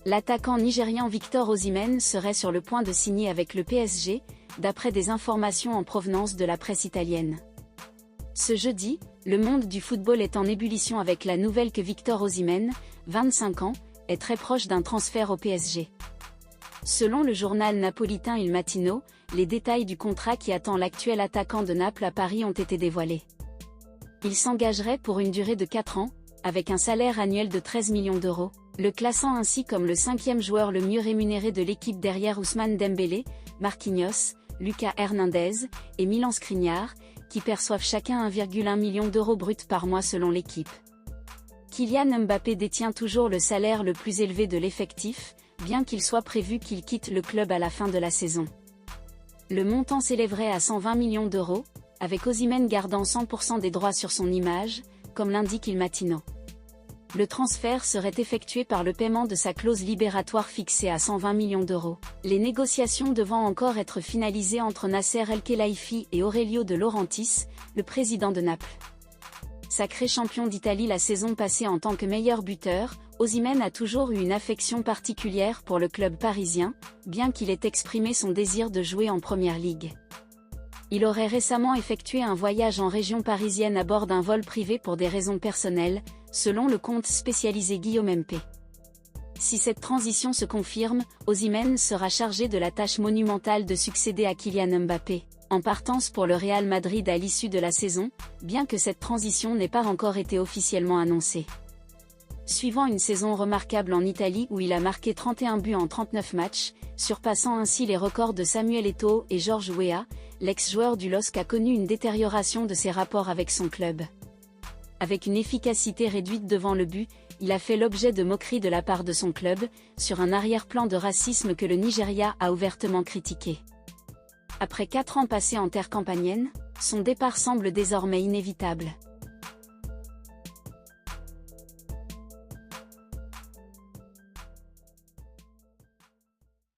L'attaquant nigérian Victor Osimhen serait sur le point de signer avec le PSG, d'après des informations en provenance de la presse italienne. Ce jeudi, le monde du football est en ébullition avec la nouvelle que Victor Osimhen, 25 ans, est très proche d'un transfert au PSG. Selon le journal napolitain Il Mattino, les détails du contrat qui attend l'actuel attaquant de Naples à Paris ont été dévoilés. Il s'engagerait pour une durée de 4 ans, avec un salaire annuel de 13 millions d'euros, le classant ainsi comme le 5e joueur le mieux rémunéré de l'équipe derrière Ousmane Dembélé, Marquinhos, Lucas Hernandez et Milan Skriniar, qui perçoivent chacun 1,1 million d'euros bruts par mois selon l'équipe. Kylian Mbappé détient toujours le salaire le plus élevé de l'effectif, bien qu'il soit prévu qu'il quitte le club à la fin de la saison. Le montant s'élèverait à 120 millions d'euros, avec Osimhen gardant 100% des droits sur son image, comme l'indique Il Mattino. Le transfert serait effectué par le paiement de sa clause libératoire fixée à 120 millions d'euros, les négociations devant encore être finalisées entre Nasser El-Khelaifi et Aurelio De Laurentiis, le président de Naples. Sacré champion d'Italie la saison passée en tant que meilleur buteur, Osimhen a toujours eu une affection particulière pour le club parisien, bien qu'il ait exprimé son désir de jouer en Première Ligue. Il aurait récemment effectué un voyage en région parisienne à bord d'un vol privé pour des raisons personnelles, selon le compte spécialisé Guillaume MP. Si cette transition se confirme, Osimhen sera chargé de la tâche monumentale de succéder à Kylian Mbappé, en partance pour le Real Madrid à l'issue de la saison, bien que cette transition n'ait pas encore été officiellement annoncée. Suivant une saison remarquable en Italie où il a marqué 31 buts en 39 matchs, surpassant ainsi les records de Samuel Eto'o et George Weah, l'ex-joueur du LOSC a connu une détérioration de ses rapports avec son club. Avec une efficacité réduite devant le but, il a fait l'objet de moqueries de la part de son club, sur un arrière-plan de racisme que le Nigeria a ouvertement critiqué. Après 4 ans passés en terre campanienne, son départ semble désormais inévitable.